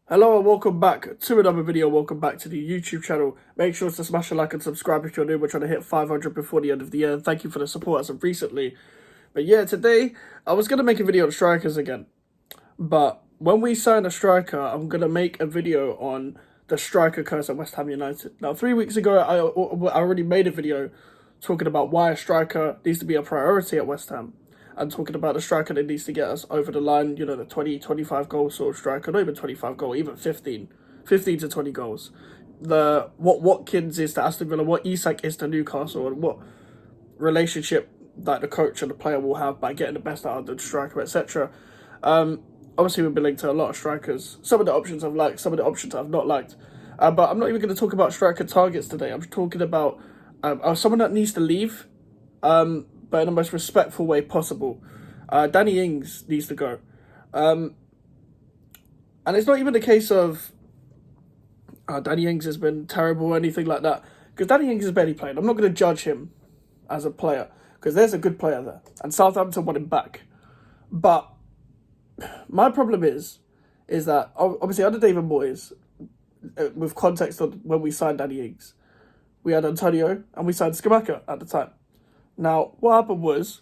Hello and welcome back to another video. Welcome back to the YouTube channel. Make sure to smash a like and subscribe if you're new. We're trying to hit 500 before the end of the year. Thank you for the support as of recently. But yeah, today I was going to make a video on strikers again. But when we sign a striker, I'm going to make a video on the striker curse at West Ham United. Now, 3 weeks ago, I already made a video talking about why a striker needs to be a priority at West Ham. And talking about the striker that needs to get us over the line, you know, the 20, 25 goal sort of striker, not even 25 goal, even 15 to 20 goals. What Watkins is to Aston Villa, what Isak is to Newcastle, and what relationship that the coach and the player will have by getting the best out of the striker, etc. Obviously, we've been linked to a lot of strikers. Some of the options I've liked, some of the options I've not liked. But I'm not even going to talk about striker targets today. I'm talking about someone that needs to leave. But in the most respectful way possible. Danny Ings needs to go. And it's not even a case of Danny Ings has been terrible or anything like that. Because Danny Ings has barely played. I'm not going to judge him as a player. Because there's a good player there. And Southampton want him back. But my problem is that, obviously, under David Moyes, with context on when we signed Danny Ings, we had Antonio and we signed Scamacca at the time. Now, what happened was,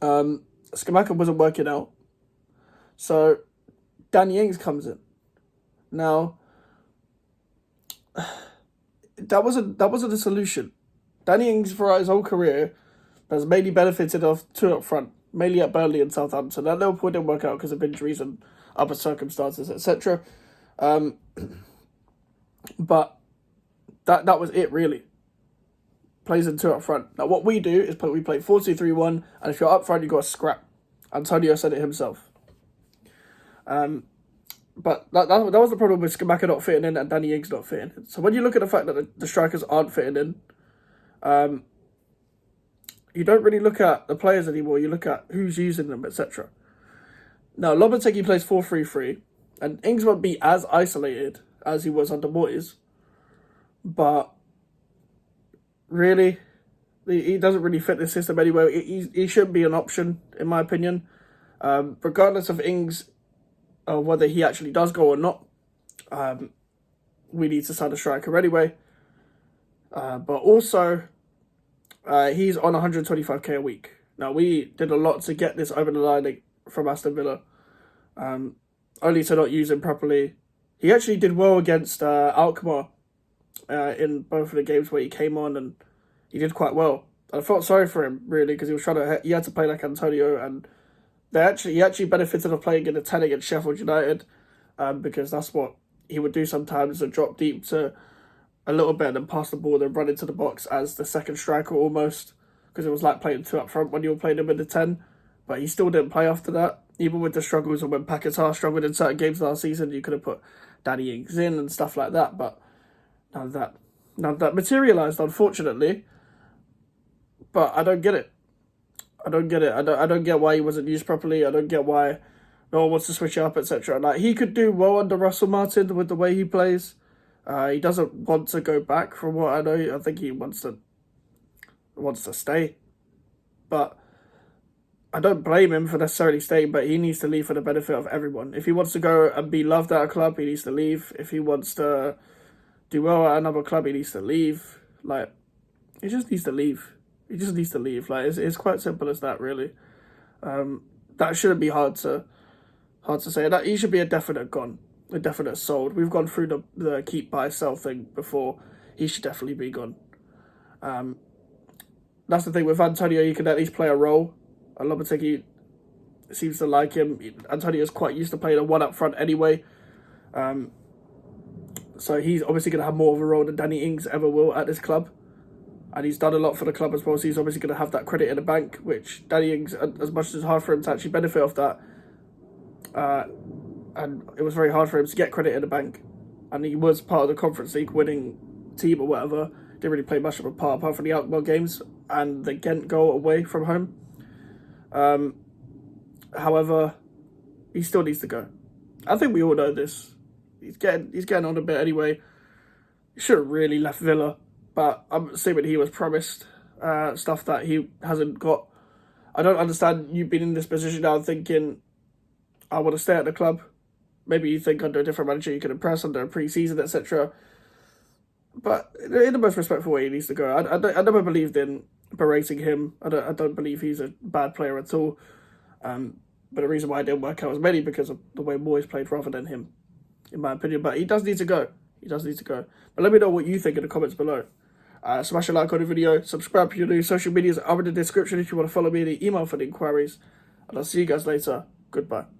Scamacca wasn't working out, so Danny Ings comes in. Now, that wasn't the solution. Danny Ings, throughout his whole career, has mainly benefited off two up front, mainly at Burnley and Southampton. At no point didn't work out because of injuries and other circumstances, etc. But that was it, really. Plays in two up front. Now, what we do is we play 4-2-3-1, and if you're up front, you've got to scrap. Antonio said it himself. But that was the problem with Scamacca not fitting in and Danny Ings not fitting in. So when you look at the fact that the strikers aren't fitting in, you don't really look at the players anymore. You look at who's using them, etc. Now, Lopetegui plays 4-3-3, and Ings won't be as isolated as he was under Moyes, but really, he doesn't really fit the system anyway. He shouldn't be an option, in my opinion. Regardless of Ings, whether he actually does go or not, we need to sign a striker anyway. But also, he's on 125k a week. Now, we did a lot to get this over the line from Aston Villa, only to not use him properly. He actually did well against Alkmaar in both of the games where he came on, and he did quite well. I felt sorry for him, really, because he had to play like Antonio, and he actually benefited of playing in a 10 against Sheffield United, because that's what he would do sometimes, and drop deep to a little bit and then pass the ball and run into the box as the second striker almost, because it was like playing two up front when you were playing him in the 10, but he still didn't play after that. Even with the struggles, and when Paquetá struggled in certain games last season, you could have put Danny Ings in and stuff like that, but none of that materialised, unfortunately. But I don't get it. I don't get why he wasn't used properly. I don't get why no one wants to switch it up, etc. Like, he could do well under Russell Martin with the way he plays. He doesn't want to go back, from what I know. I think he wants to stay. But I don't blame him for necessarily staying, but he needs to leave for the benefit of everyone. If he wants to go and be loved at a club, he needs to leave. If he wants to do well at another club, he needs to leave. Like, he just needs to leave. He just needs to leave. Like, it's quite simple as that, really. That shouldn't be hard to say. That he should be a definite gone, a definite sold. We've gone through the keep, buy, sell thing before. He should definitely be gone. That's the thing with Antonio. You can at least play a role. And Lopetegui seems to like him. Antonio's quite used to playing a one up front anyway. So he's obviously going to have more of a role than Danny Ings ever will at this club. And he's done a lot for the club as well, so he's obviously going to have that credit in the bank, which Danny Ings, as much as it's hard for him to actually benefit off that, and it was very hard for him to get credit in the bank, and he was part of the Conference League winning team or whatever. Didn't really play much of a part apart from the Alkmaar games and the Ghent goal away from home. However, he still needs to go. I think we all know this. He's getting on a bit anyway. He should have really left Villa, but I'm assuming he was promised stuff that he hasn't got. I don't understand you being in this position now thinking, I want to stay at the club. Maybe you think under a different manager you can impress under a pre-season, etc. But in the most respectful way, he needs to go. I never believed in berating him. I don't believe he's a bad player at all. But the reason why it didn't work out was mainly because of the way Moyes played rather than him, in my opinion. But he does need to go. He does need to go. But let me know what you think in the comments below. Smash a like on the video. Subscribe to your new social medias are in the description if you want to follow me. The email for the inquiries. And I'll see you guys later. Goodbye.